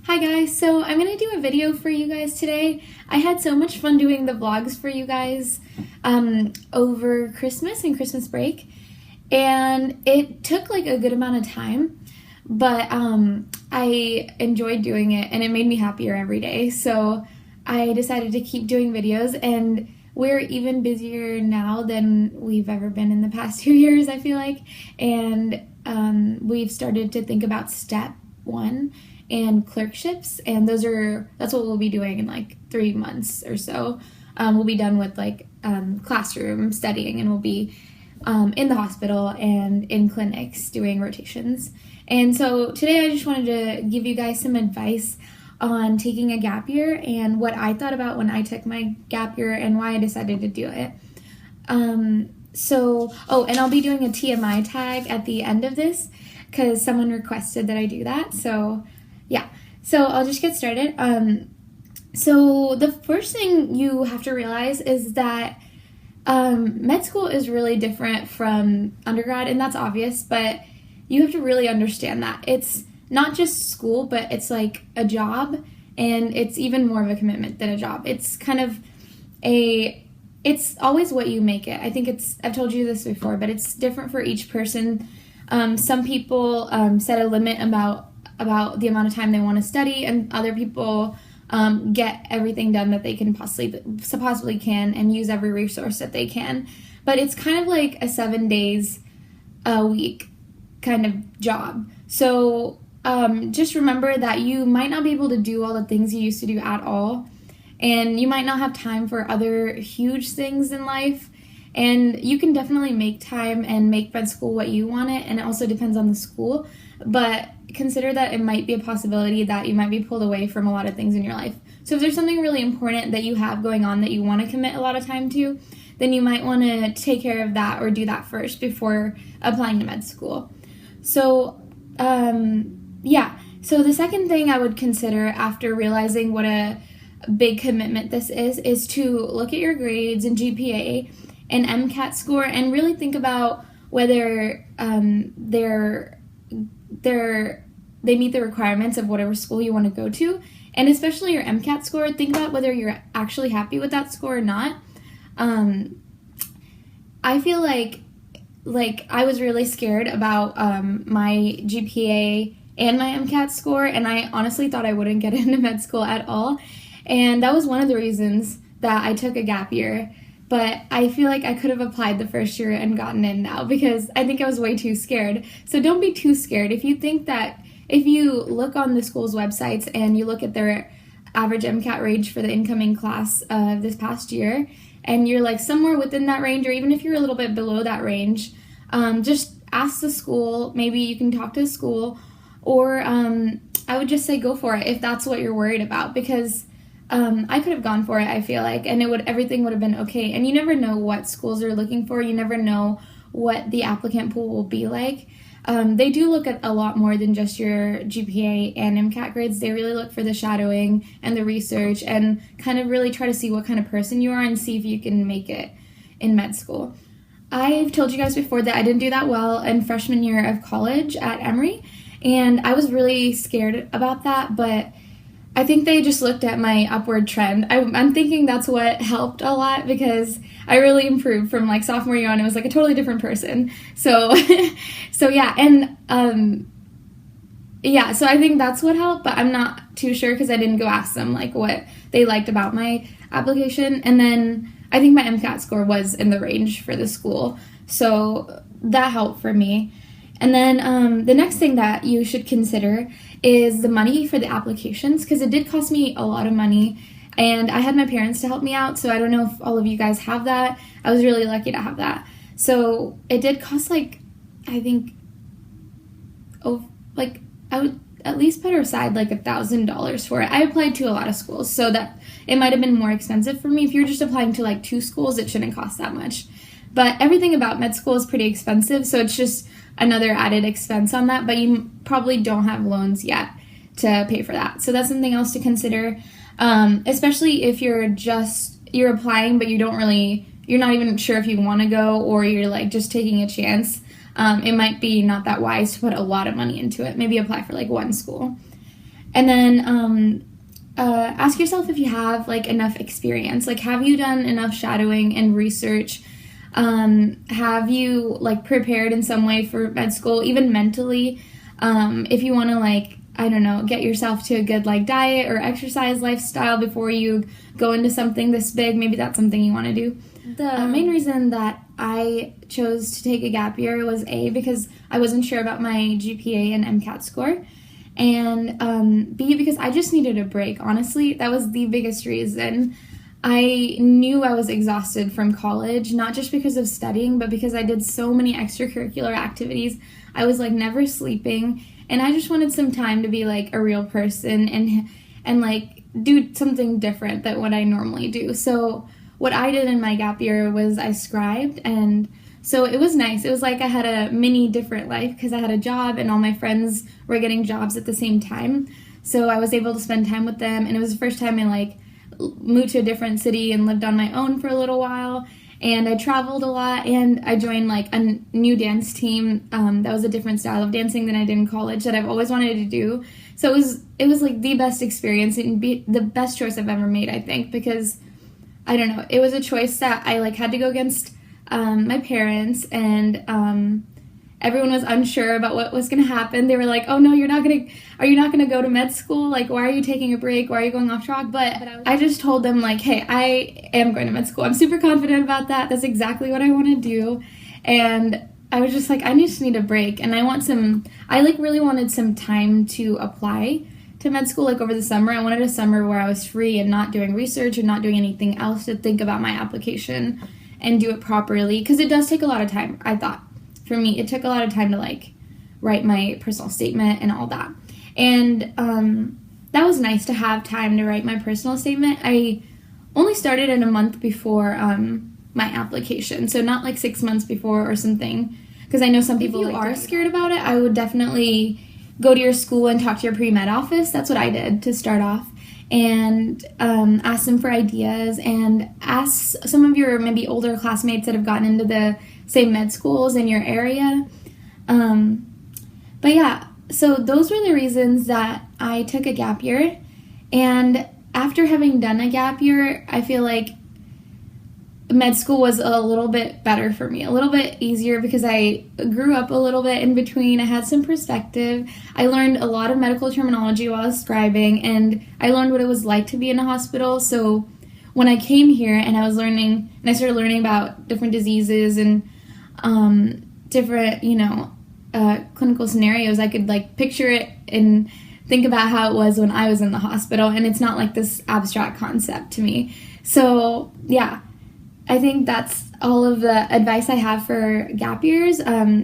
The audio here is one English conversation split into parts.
Hi guys, so I'm going to do a video for you guys today. I had so much fun doing the vlogs for you guys over Christmas and Christmas break, and it took like a good amount of time, but I enjoyed doing it and it made me happier every day. So I decided to keep doing videos, and we're even busier now than we've ever been in the past 2 years, I feel like, and we've started to think about step 1 and clerkships, and that's what we'll be doing in like 3 months or so. We'll be done with like classroom studying, and we'll be in the hospital and in clinics doing rotations. And so today I just wanted to give you guys some advice on taking a gap year and what I thought about when I took my gap year and why I decided to do it. And I'll be doing a TMI tag at the end of this because someone requested that I do that. So yeah, so I'll just get started. So the first thing you have to realize is that med school is really different from undergrad, and that's obvious, but you have to really understand that. It's not just school, but it's like a job, and it's even more of a commitment than a job. It's kind of it's always what you make it. I think I've told you this before, but it's different for each person. Some people set a limit about the amount of time they want to study, and other people get everything done that they can possibly can and use every resource that they can. But it's kind of like a 7 days a week kind of job. So just remember that you might not be able to do all the things you used to do at all, and you might not have time for other huge things in life. And you can definitely make time and make med school what you want it, and it also depends on the school. But consider that it might be a possibility that you might be pulled away from a lot of things in your life. So if there's something really important that you have going on that you want to commit a lot of time to, then you might want to take care of that or do that first before applying to med school. So so the second thing I would consider after realizing what a big commitment this is to look at your grades and GPA and MCAT score and really think about whether they meet the requirements of whatever school you want to go to. And especially your MCAT score, think about whether you're actually happy with that score or not. I feel like I was really scared about my GPA and my MCAT score, and I honestly thought I wouldn't get into med school at all. And that was one of the reasons that I took a gap year. But I feel like I could have applied the first year and gotten in now because I think I was way too scared. So don't be too scared. If you look on the school's websites and you look at their average MCAT range for the incoming class of this past year, and you're like somewhere within that range, or even if you're a little bit below that range, just ask the school. Maybe you can talk to the school, or I would just say go for it if that's what you're worried about, because I could have gone for it, I feel like, and everything would have been okay. And you never know what schools are looking for. You never know what the applicant pool will be like. They do look at a lot more than just your GPA and MCAT grades. They really look for the shadowing and the research and kind of really try to see what kind of person you are and see if you can make it in med school. I've told you guys before that I didn't do that well in freshman year of college at Emory, and I was really scared about that, but I think they just looked at my upward trend. I'm thinking that's what helped a lot, because I really improved from like sophomore year on. It was like a totally different person. So so I think that's what helped, but I'm not too sure because I didn't go ask them like what they liked about my application. And then I think my MCAT score was in the range for the school, so that helped for me. And then the next thing that you should consider is the money for the applications, because it did cost me a lot of money, and I had my parents to help me out, so I don't know if all of you guys have that. I was really lucky to have that. So it did cost I would at least put aside like $1,000 for it. I applied to a lot of schools, so that it might have been more expensive for me. If you're just applying to like 2 schools, it shouldn't cost that much. But everything about med school is pretty expensive, so it's just another added expense on that, but you probably don't have loans yet to pay for that. So that's something else to consider, especially if you're applying, but you're not even sure if you want to go, or you're like just taking a chance. It might be not that wise to put a lot of money into it. Maybe apply for like 1 school. And then ask yourself if you have like enough experience. Like, have you done enough shadowing and research? Have you like prepared in some way for med school, even mentally? If you want to like, I don't know, get yourself to a good like diet or exercise lifestyle before you go into something this big, maybe that's something you want to do. The main reason that I chose to take a gap year was because I wasn't sure about my GPA and MCAT score, and B, because I just needed a break. Honestly, that was the biggest reason. I knew I was exhausted from college, not just because of studying, but because I did so many extracurricular activities. I was like never sleeping, and I just wanted some time to be like a real person and like do something different than what I normally do. So what I did in my gap year was I scribed, and so it was nice. It was like I had a mini different life because I had a job and all my friends were getting jobs at the same time. So I was able to spend time with them, and it was the first time I like moved to a different city and lived on my own for a little while. And I traveled a lot, and I joined like a new dance team that was a different style of dancing than I did in college that I've always wanted to do. So it was like the best experience and the best choice I've ever made, I think, because I don't know, it was a choice that I like had to go against my parents, and everyone was unsure about what was going to happen. They were like, oh no, are you not going to go to med school? Like, why are you taking a break? Why are you going off track? But I just told them like, hey, I am going to med school. I'm super confident about that. That's exactly what I want to do. And I was just like, I just need a break. And I like really wanted some time to apply to med school, like over the summer. I wanted a summer where I was free and not doing research and not doing anything else to think about my application and do it properly, because it does take a lot of time. I thought for me it took a lot of time to like write my personal statement and all that, and that was nice to have time to write my personal statement. I only started it a month before my application, so not like 6 months before or something, because I know some people are scared about it. I would definitely go to your school and talk to your pre-med office. That's what I did to start off, and ask them for ideas, and ask some of your maybe older classmates that have gotten into the same med schools in your area. But yeah, so those were the reasons that I took a gap year. And after having done a gap year, I feel like med school was a little bit better for me, a little bit easier, because I grew up a little bit in between. I had some perspective. I learned a lot of medical terminology while I was scribing, and I learned what it was like to be in a hospital. So when I came here and I started learning about different diseases and different, clinical scenarios, I could like picture it and think about how it was when I was in the hospital, and it's not like this abstract concept to me. So yeah, I think that's all of the advice I have for gap years.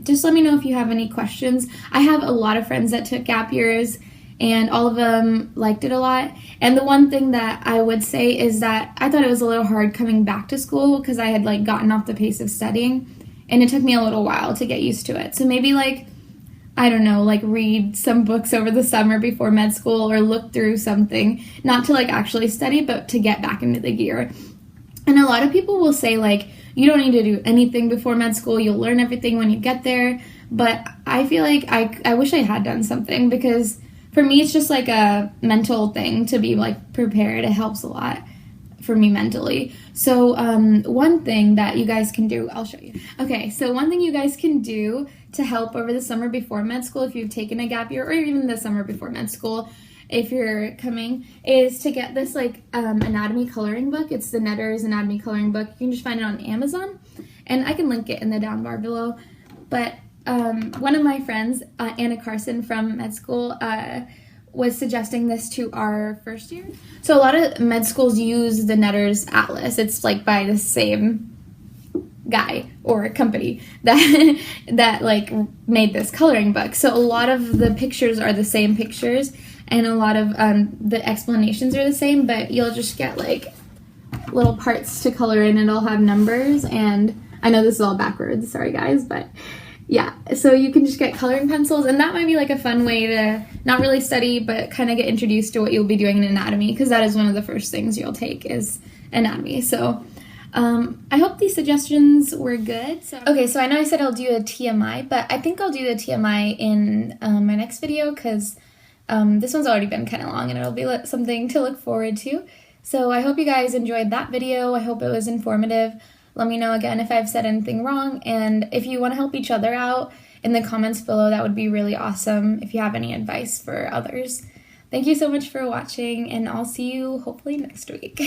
Just let me know if you have any questions. I have a lot of friends that took gap years, and all of them liked it a lot. And the one thing that I would say is that I thought it was a little hard coming back to school, because I had like gotten off the pace of studying, and it took me a little while to get used to it. So maybe read some books over the summer before med school, or look through something, not to like actually study, but to get back into the gear. And a lot of people will say like, you don't need to do anything before med school, you'll learn everything when you get there. But I feel like I wish I had done something, because for me it's just like a mental thing to be like prepared. It helps a lot for me mentally. So one thing that you guys can do, I'll show you. Okay, so one thing you guys can do to help over the summer before med school, if you've taken a gap year, or even the summer before med school, if you're coming, is to get this like anatomy coloring book. It's the Netter's Anatomy Coloring Book. You can just find it on Amazon, and I can link it in the down bar below. But one of my friends, Anna Carson from med school, was suggesting this to our first year. So a lot of med schools use the Netter's Atlas. It's like by the same guy or company that like made this coloring book. So a lot of the pictures are the same pictures, and a lot of the explanations are the same, but you'll just get like little parts to color in, and it'll have numbers. And I know this is all backwards, sorry guys, but yeah, so you can just get coloring pencils, and that might be like a fun way to not really study, but kind of get introduced to what you'll be doing in anatomy, because that is one of the first things you'll take is anatomy. So I hope these suggestions were good. Okay, so I know I said I'll do a TMI, but I think I'll do the TMI in my next video, because This one's already been kind of long, and it'll be something to look forward to. So I hope you guys enjoyed that video. I hope it was informative. Let me know again if I've said anything wrong, and if you want to help each other out in the comments below, that would be really awesome if you have any advice for others. Thank you so much for watching, and I'll see you hopefully next week.